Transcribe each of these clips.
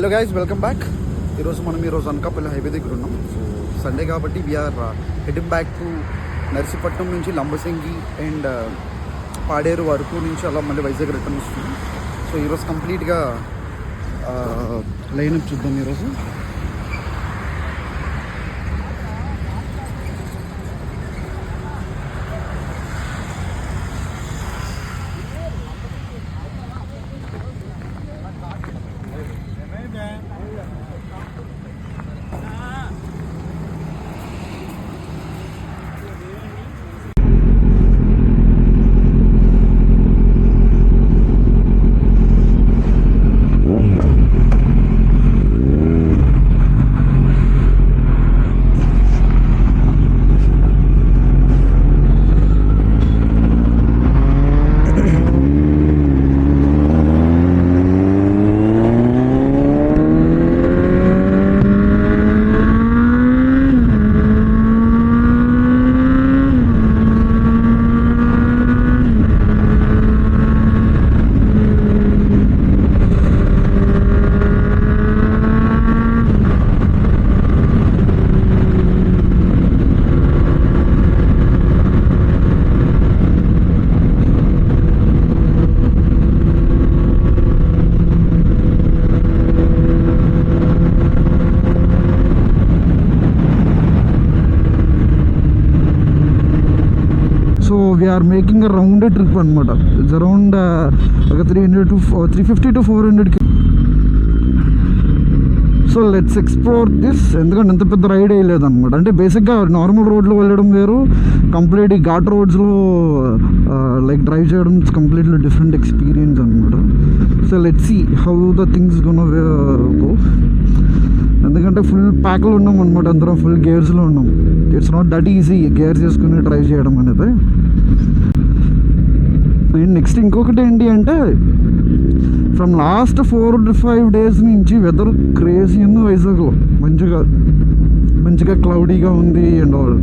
Hello guys, welcome back. ఈరోజు Anakapalli highway దగ్గర ఉన్నాం. సో సండే కాబట్టి we're heading back to Narsipatnam నుంచి లంబసింగి అండ్ పాడేరు వరకు నుంచి అలా మళ్ళీ వైజాగ్ రిటర్న్ వస్తుంది. సో ఈరోజు కంప్లీట్గా లైన్ అప్ చూద్దాం ఈరోజు. So we're making a round trip అనమాట. ఇట్స్ అరౌండ్ ఒక 350 to 400. So let's explore this. ఎందుకంటే ఎంత పెద్ద రైడ్ వేయలేదు అనమాట. అంటే బేసిక్గా నార్మల్ రోడ్లో వెళ్ళడం వేరు, కంప్లీట్ ఘాట్ రోడ్స్లో లైక్ డ్రైవ్ చేయడం ఇట్స్ కంప్లీట్లీ డిఫరెంట్ ఎక్స్పీరియన్స్ అనమాట. So let's see how the things gonna go. ఎందుకంటే ఫుల్ ప్యాక్లో ఉన్నాం అనమాట, అందరం ఫుల్ గేర్స్లో ఉన్నాం. It's not that easy gears చేసుకుని డ్రైవ్ చేయడం అనేది. అండ్ నెక్స్ట్ ఇంకొకటి ఏంటి అంటే, ఫ్రమ్ లాస్ట్ 4-5 days నుంచి వెదర్ క్రేజీ ఉంది వైజాగ్లో. మంచిగా క్లౌడీగా ఉంది అండ్ ఆల్.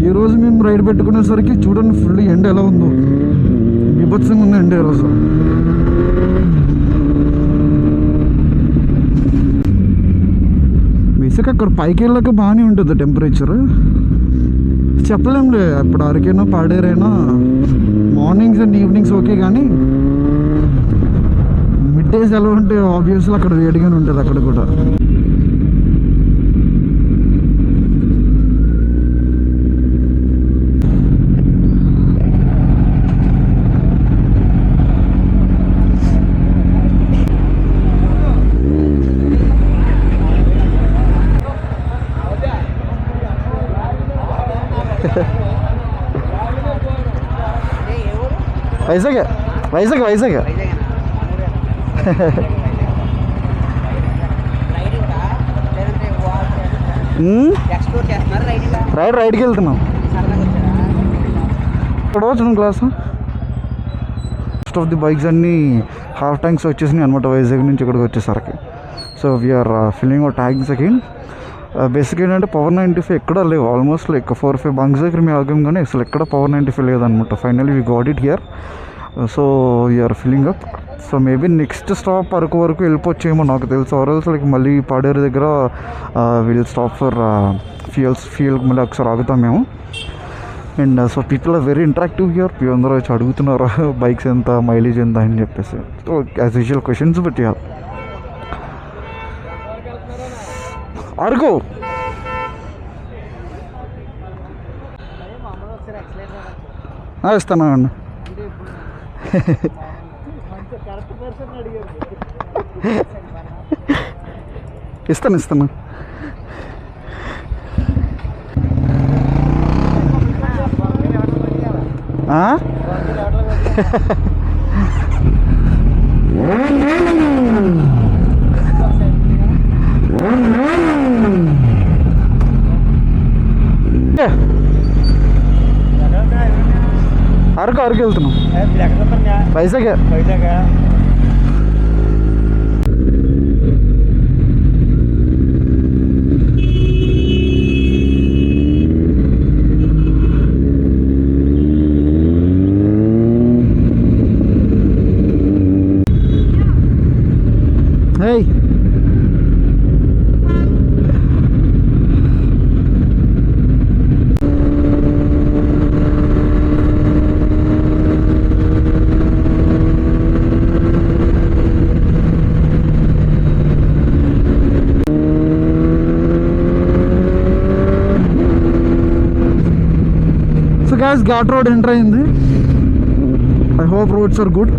ఈరోజు మేము రైడ్ పెట్టుకునేసరికి చూడండి ఫుల్ ఎండ ఎలా ఉందో, బీభత్సంగా ఉంది ఎండ ఈరోజు. బేసిక్గా అక్కడ పైకి వెళ్ళాక బాగానే ఉంటుంది టెంపరేచర్. చెప్పలేంలే ఇప్పుడు అరకైనా పాడేరైనా మార్నింగ్స్ అండ్ ఈవినింగ్స్ ఓకే, కానీ మిడ్ డేస్ ఎలా ఉంటే ఆబ్వియస్లీ అక్కడ వేడిగానే ఉంటుంది అక్కడ కూడా. వైజాగ్ రైడ్కి వెళ్తున్నాం. ఇక్కడ వచ్చిన class most of the bikes అన్నీ హాఫ్ ట్యాంక్స్ వచ్చేసినాయి అనమాట వైజాగ్ నుంచి ఇక్కడికి వచ్చేసరికి. So we're filling our tanks again. Basic ఏంటంటే పవర్ 95 ఎక్కడా లేవు. ఆల్మోస్ట్ లైక్ 4-5 బంక్స్ దగ్గర మేము ఆగాం, కానీ అసలు ఎక్కడ పవర్ 95 లేదనమాట. Finally we got it here. So we're filling up. So maybe next stop Araku వరకు వెళ్ళిపోవచ్చేమో నాకు తెలుసు. ఆర్ఎల్స్ లైక్ మళ్ళీ పాడేరు దగ్గర విల్ స్టాప్ ఫర్ ఫ్యూయల్ మళ్ళీ ఒకసారి ఆగుతాం మేము. And so people are very interactive here. అందరూ వచ్చి అడుగుతున్నారు బైక్స్ ఎంత, మైలేజ్ ఎంత అని చెప్పేసి. So as usual questions. But yeah, Araku ఇస్తాను అండి. ఇస్తాను. అరకు వెళ్తున్నాం. Vizag Hey. Guys ghat road enter అయింది. I hope roads are good.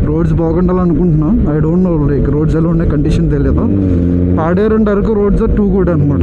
Roads బాగుండాలనుకుంటున్నాం. I don't know like roads ఎలా ఉండే కండిషన్ తెలియదు. Paderu and Araku roads are too good అనమాట.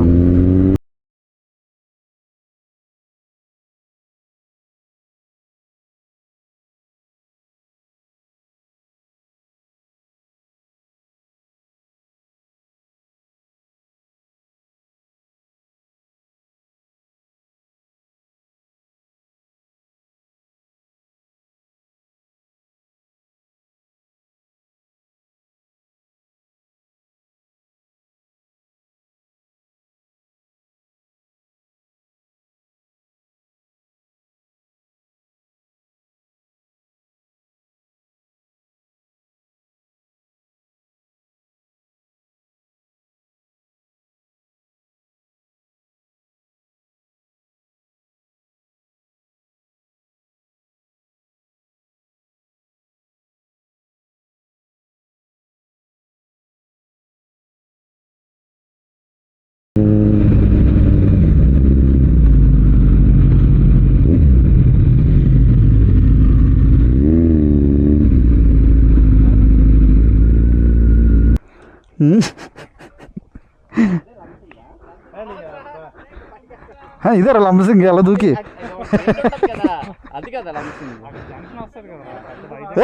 ఇదే లంబసింగ్ ఎలా దూకి.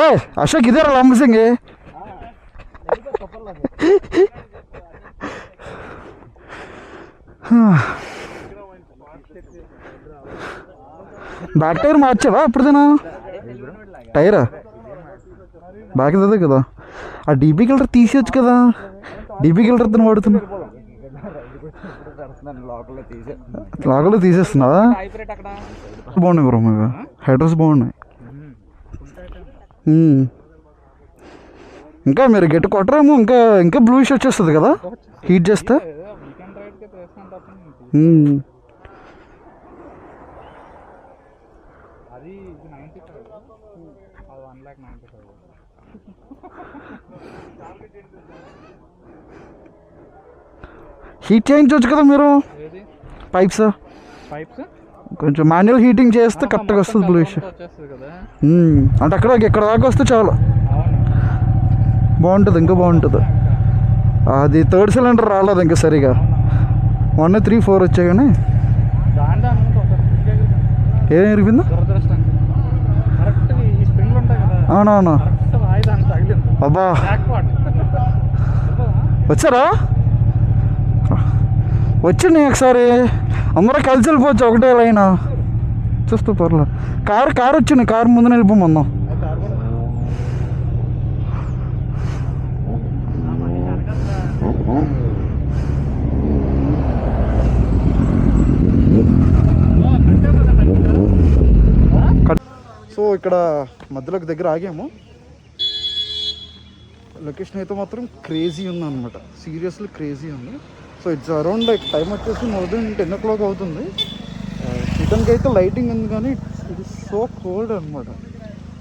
ఏ అశోక్ ఇదే లంబసింగ్. బ్యాక్ టైర్ మార్చావా ఎప్పుడుదేనా? టైరా బ్యాక్ అదే కదా. ఆ డీపీ కిల్టర్ తీసేయచ్చు కదా. డీపీ కిల్టర్ తను వాడుతున్నా. లోకల్లో తీసేస్తున్నావా? బాగున్నాయి బ్రో. మీకు హైడ్రోస్ బాగున్నాయి. ఇంకా మీరు గట్టి కొట్టరేమో. ఇంకా ఇంకా బ్లూయిష్ వచ్చేస్తుంది కదా హీట్ చేస్తే. హీట్ చేయించవచ్చు కదా మీరు పైప్స్. కొంచెం మాన్యువల్ హీటింగ్ చేస్తే కరెక్ట్గా వస్తుంది బ్లూయిష్. అంటే అక్కడ ఇక్కడ దాకా వస్తే చాలు బాగుంటుంది. ఇంకా బాగుంటుంది. అది థర్డ్ సిలిండర్ రాలేదు ఇంకా సరిగా. 1, 3, 4 వచ్చాయి కానీ ఏం ఇరిగిందా? అవునవును. అబ్బా వచ్చారా? వచ్చింది ఒకసారి. అందరూ కలిసి వెళ్ళిపోవచ్చు ఒకటే లైన్ చూస్తూ పర్లేదు. కారు వచ్చింది. కారు ముందు వెళ్ళిపోమన్నాం. సో ఇక్కడ మధ్యలోకి దగ్గర ఆగాము. లొకేషన్ అయితే మాత్రం క్రేజీ ఉంది అనమాట. సీరియస్లీ క్రేజీ ఉంది. So it's around like time వచ్చేసి మోర్ దెన్ 10 o'clock అవుతుంది. రిటర్న్కి అయితే లైటింగ్ ఉంది కానీ ఇట్ ఇస్ సో కోల్డ్ అనమాట.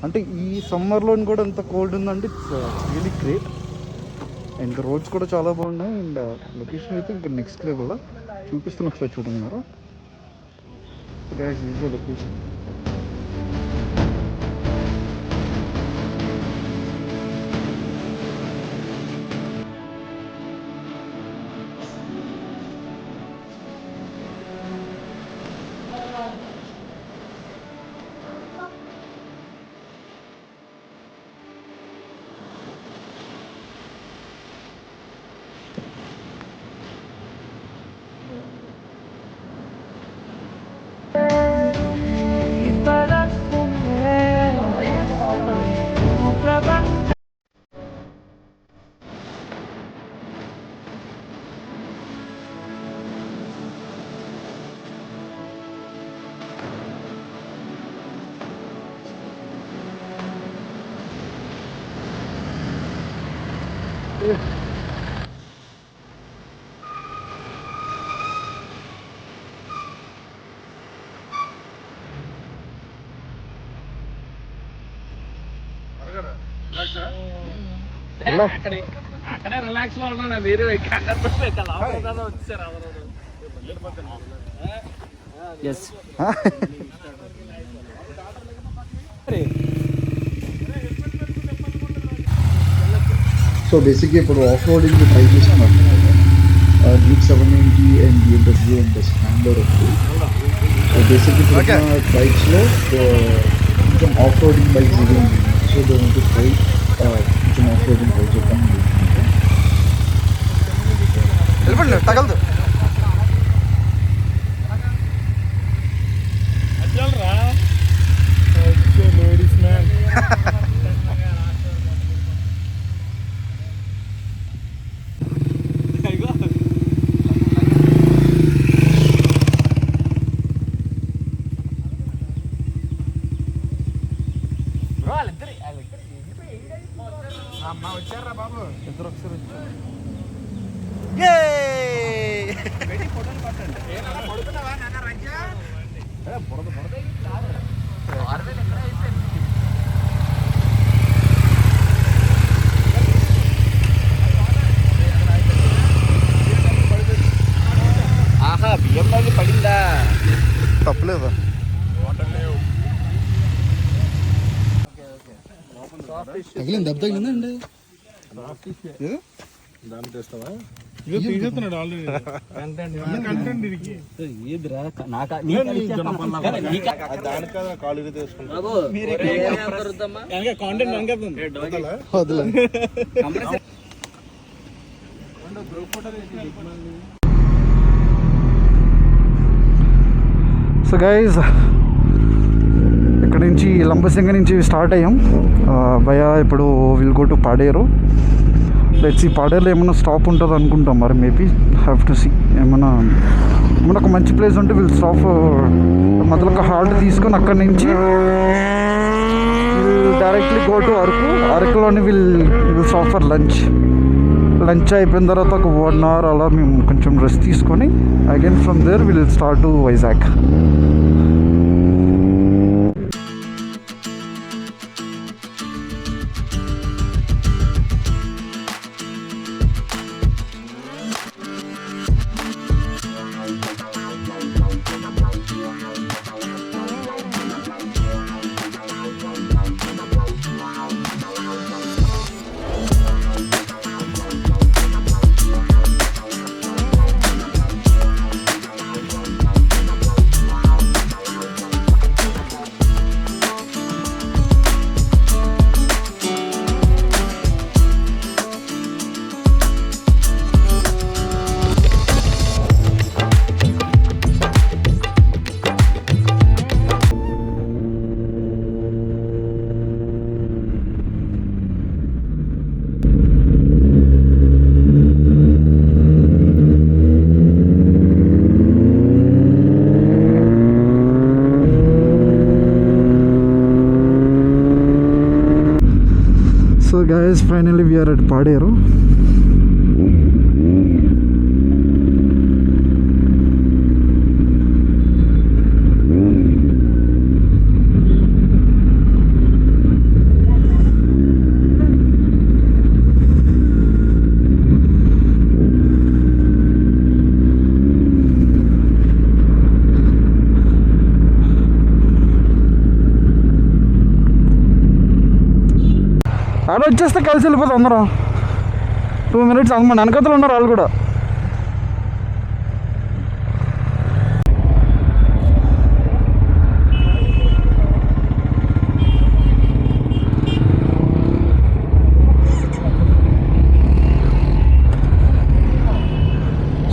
అంటే ఈ సమ్మర్లో కూడా ఎంత కోల్డ్ ఉందంటే it's really great. And roads కూడా చాలా బాగున్నాయి. అండ్ లొకేషన్ అయితే ఇంకా నెక్స్ట్ లెవెల్ చూపిస్తున్న ఒకసారి చూడన్నారు. లొకేషన్ అక్కడే రిలాక్స్ అవుతున్నా. మీరు వచ్చారు. సో బేసిక్గా ఇప్పుడు ఆఫ్ రోడింగ్ ట్రై చేస్తున్నారు డ్యూక్ 790 అండ్ BMW అండ్ స్కాంబ్లర్ ఉంది. సో బేసిక్గా బైక్స్లో కొంచెం ఆఫ్ రోడింగ్ బైక్స్ ఇవి ఉంది. So they want to try కొంచెం ఆఫ్ రోడింగ్ ట్రై చేద్దాం. తగలదు లేడీస్ మ్యాన్. వచ్చారా బాబు ఇద్దరు ఒకసారి పడుతున్నావా నాన్న రాజ్యా బుడద బుడద ఆహా బియ్యం పడిందా తప్పలేదు. తగిలింది దెబ్బ తగిలిందండి. దాన్ని తెస్తావా? ఇదో తీసేస్తున్నాడు ఆల్రెడీ కంటెంట్ ఇది ఏదిరా దానికన్నా కాలు తీసుకుంటా సో గైజ్ ఇక్కడ నుంచి లంబసింగ నుంచి స్టార్ట్ అయ్యాం భయ. ఇప్పుడు will go to Paderu. Let's ఈ పాడేరులో ఏమైనా స్టాప్ ఉంటుంది అనుకుంటాం మరి. మేబీ హ్యావ్ టు సీ ఏమైనా ఒక మంచి ప్లేస్ ఉంటే విల్ స్టాప్ మధ్యలో ఒక హాల్ట్ తీసుకొని అక్కడి నుంచి will directly go to Araku. అరకులోని విల్ స్టాప్ ఫర్ లంచ్ అయిపోయిన తర్వాత ఒక 1 hour అలా మేము కొంచెం రెస్ట్ తీసుకొని again from there will start to Vizag. So guys, finally we are at Paderu. ఆడ వచ్చేస్తే కలిసి వెళ్ళిపోతాం అందరం. 2 minutes మన వెనకతలు ఉన్నారు వాళ్ళు కూడా.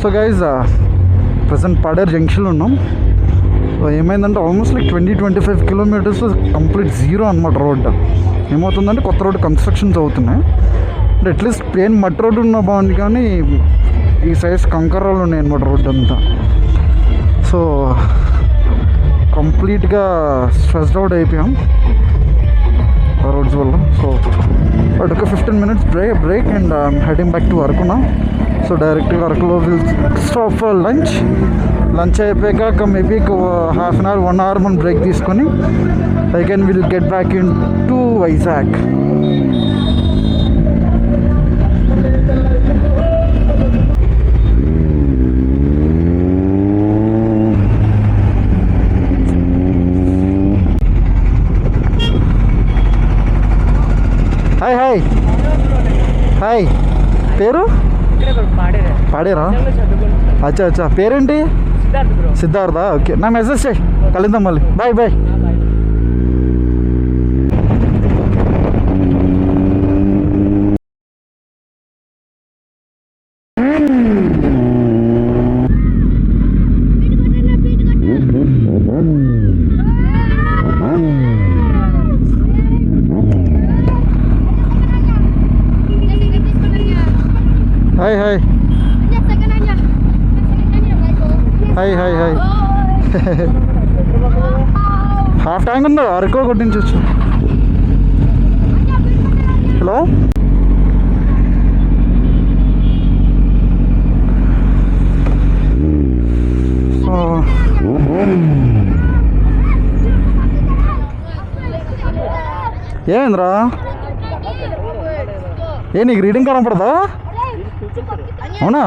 సో గైజ్ ప్రజెంట్ పాడేరు జంక్షన్లో ఉన్నాం. ఏమైందంటే almost like 20-25 kilometers complete zero అనమాట రోడ్. ఏమవుతుందంటే కొత్త రోడ్డు కన్స్ట్రక్షన్స్ అవుతున్నాయి. అంటే అట్లీస్ట్ ప్లేన్ మట్టి రోడ్డు ఉన్న బాగుంది, కానీ ఈ సైజ్ కంకర్రాలు ఉన్నాయి అనమాట రోడ్డు అంతా. సో కంప్లీట్గా స్ట్రెస్డ్ అవుట్ అయిపోయాం ఆ రోడ్స్ వల్ల. సో బట్ ఒక 15 minutes break and heading back to అరకునా. సో డైరెక్ట్గా అరకులో విల్ స్టాప్ ఫర్ లంచ్ అయిపోయాక మేబీ 1/2 hour 1 hour మనం బ్రేక్ తీసుకొని again will get back in to Vizag. పేరు పాడేరా? అచ్చా అచ్చా. పేరేంటి? సిద్ధార్థ. ఓకే, నా మెసేజ్ చేయి, కలుద్దాం మళ్ళీ. Bye bye. Hi hi hi hi hi. Half tank ఉందా? అరకు కొట్టించవచ్చు. హలో, ఏమైందిరా? ఏ నీకు రీడింగ్ కనపడదా? అవునా?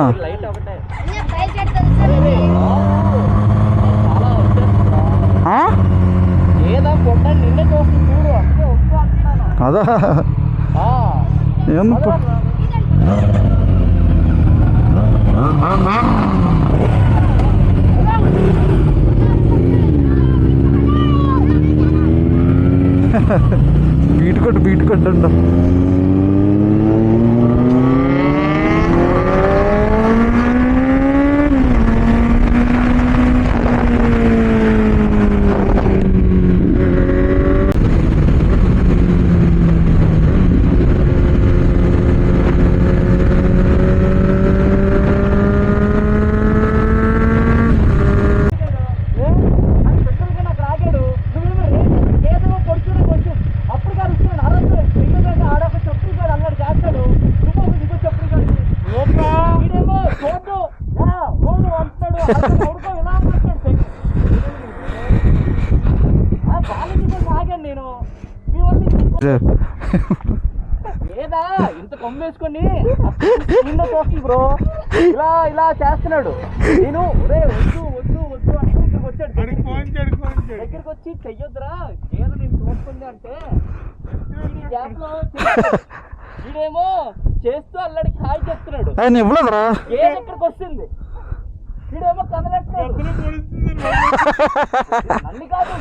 అదా ఏం బీట్ కొట్టండి. లేదా ఇంత కొమ్మేసుకొని చూస్తుంది బ్రో, ఇలా ఇలా చేస్తున్నాడు. నేను ఒరే వద్దు వద్దు వద్దు అంటే ఇక్కడికి వచ్చాడు. దగ్గరికి వచ్చి చెయ్యొద్దురా ఏదో నేను చూసుకుంది అంటే గ్యాప్ లో వీడేమో చేస్తూ అల్లడికి హాయ్ చెప్తున్నాడు. ఏది ఇక్కడికి వస్తుంది, వీడేమో కదలట్లేదు. అన్ని కాదు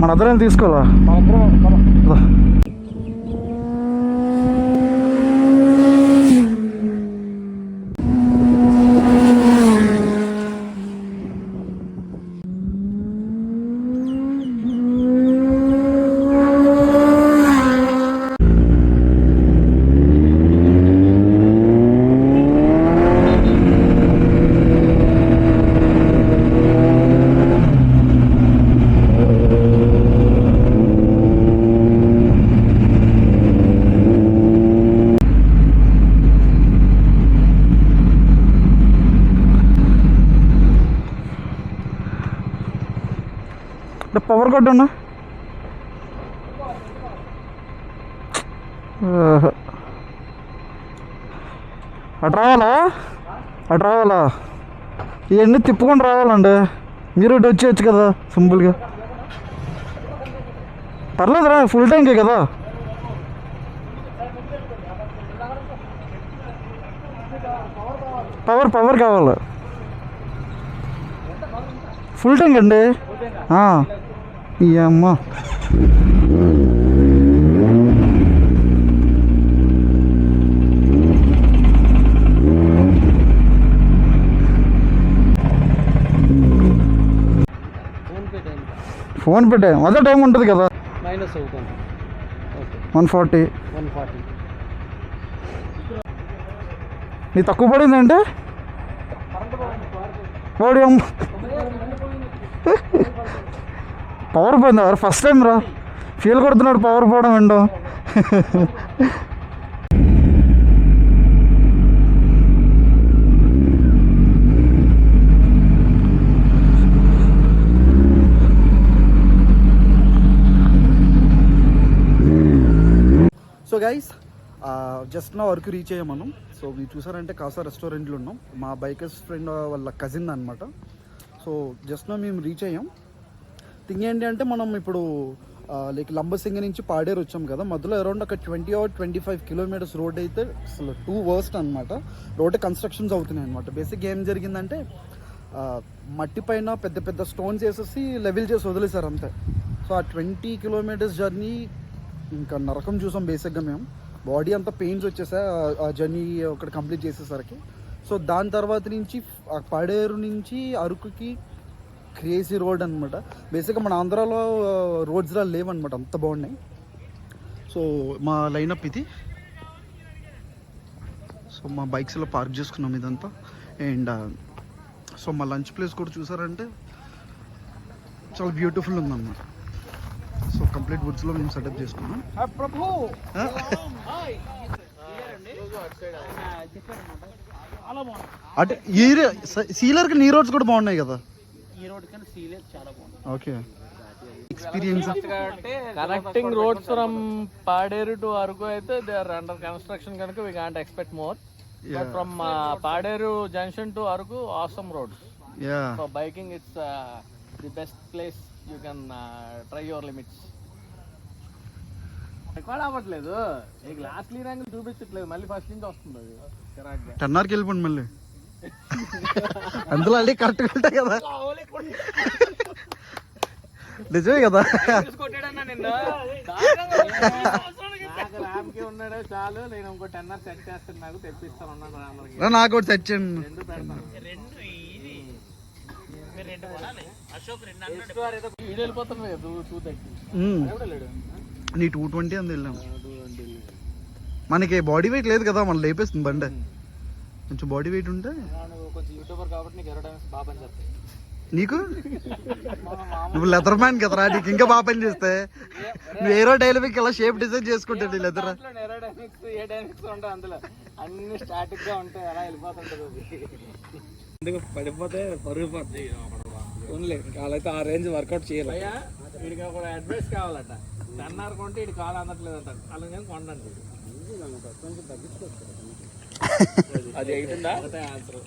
మన అద్దరం తీసుకోవాలా? పవర్ కట్ ఉన్నా అటు రావాలా ఇవన్నీ తిప్పుకొని రావాలండి. మీరు ఇటు వచ్చేయచ్చు కదా సింపుల్గా. పర్లేదురా, ఫుల్ ట్యాంకే కదా. పవర్ కావాలి. ఫుల్ ట్యాంక్ అండి. ఈ అమ్మ ఫోన్ పెట్టే అదే టైం ఉంటుంది కదా. మైనస్ అవుతుంది. 140. 140 నీ తక్కువ పడిందంటే వాడి అమ్మ పవర్ పోయింది. ఫస్ట్ టైం రా ఫీల్ కొడుతున్నాడు పవర్ పోవడం ఏంటో. సో గైస్ జస్ట్ నా వరకు రీచ్ అయ్యాం మనం. సో మీరు చూసారంటే కాసా రెస్టారెంట్లో ఉన్నాం. మా బైకర్స్ ఫ్రెండ్ వాళ్ళ కజిన్ అనమాట. సో జస్ట్ నా మేము రీచ్ అయ్యాం. థింగ్ ఏంటి అంటే మనం ఇప్పుడు లైక్ లంబసింగి నుంచి పాడేరు వచ్చాం కదా. మధ్యలో అరౌండ్ ఒక 20 or 25 kilometers రోడ్ అయితే అసలు టూ వర్స్ట్ అనమాట. రోడ్ కన్స్ట్రక్షన్స్ అవుతున్నాయి అనమాట. బేసిక్గా ఏం జరిగిందంటే మట్టి పైన పెద్ద పెద్ద స్టోన్స్ వేసేసి లెవెల్ చేసి వదిలేశారు అంతే. సో ఆ 20 kilometers జర్నీ ఇంకా నరకం చూసాం బేసిక్గా మేము. బాడీ అంతా పెయిన్స్ వచ్చేసా ఆ జర్నీ ఒకటి కంప్లీట్ చేసేసరికి. సో దాని తర్వాత నుంచి పాడేరు నుంచి అరకుకి క్రేజీ రోడ్ అనమాట. బేసిక్గా మన ఆంధ్రాలో రోడ్స్లో లేవన్నమాట, అంత బాగున్నాయి. సో మా లైనప్ ఇది. సో మా బైక్స్లో పార్క్ చేసుకున్నాం ఇదంతా. అండ్ సో మా లంచ్ ప్లేస్ కూడా చూసారంటే చాలా బ్యూటిఫుల్ ఉందన్నమాట. సో కంప్లీట్ వుడ్స్లో మేము సెటప్ చేసుకున్నాం. అంటే ఈ సీలర్కి నీ రోడ్స్ కూడా బాగున్నాయి కదా. Okay experience connecting roads from Paderu to Araku అయితే దే ఆర్ అండర్ కన్స్ట్రక్షన్ కనుక we can't expect more. But from Paderu junction to Araku awesome roads. For biking it's the best place. You can try your limits. Record అవ్వట్లేదు. నీకు last clear angle చూపించట్లేదు. మళ్ళీ first నుంచి వస్తుంది అది. 10 వెళ్ళిపోండి మళ్ళీ. అందులో అల్లి కరెక్ట్గా ఉంటాయి కదా. నిజమే కదా. ఉన్నాడే చాలు. నేను ఇంకో 10 hours సెట్ చేస్తాను. నాకు తెప్పిస్తాను. నాకు ఒకటి సెట్ చేయండి. వీడియో వెళ్ళిపోతుంది. 230 నీ 220 అంది వెళ్ళాం. మనకి బాడీ వెయిట్ లేదు కదా, మనం లేపేస్తుంది బండి. కొంచెం బాడీ వెయిట్ ఉంటే కొంచెం యూట్యూబర్ కాబట్టి నీకు ఏరోడైనమిక్స్ బాగా పని చేస్తాయి. నీకు నువ్వు లెదర్ మ్యాన్ కదరా, నీకు ఇంకా బాగా పని చేస్తే. నువ్వు ఏరో డైనమిక్ ఇలా షేప్ డిజైన్ చేసుకుంటాడు లెదర్. ఏరోడైనమిక్స్ ఏ డైనమిక్స్ ఉంటాయి అందులో. అన్ని స్టాటిక్ గా ఉంటాయి. అలా వెళ్ళిపోతుంటది. అందుకు పడిపోతే పరుగు పోతుంది. ఓన్లీ వాళ్ళైతే ఆ రేంజ్ వర్కౌట్ చేయాలి. వీడికి ఒక అడ్వైస్ కావాలట. 10 hours కొంటే ఇటు కాలు అందట్లేదు అంటారు. అలాగే కొండండి. అది 8 ఆన్సర్.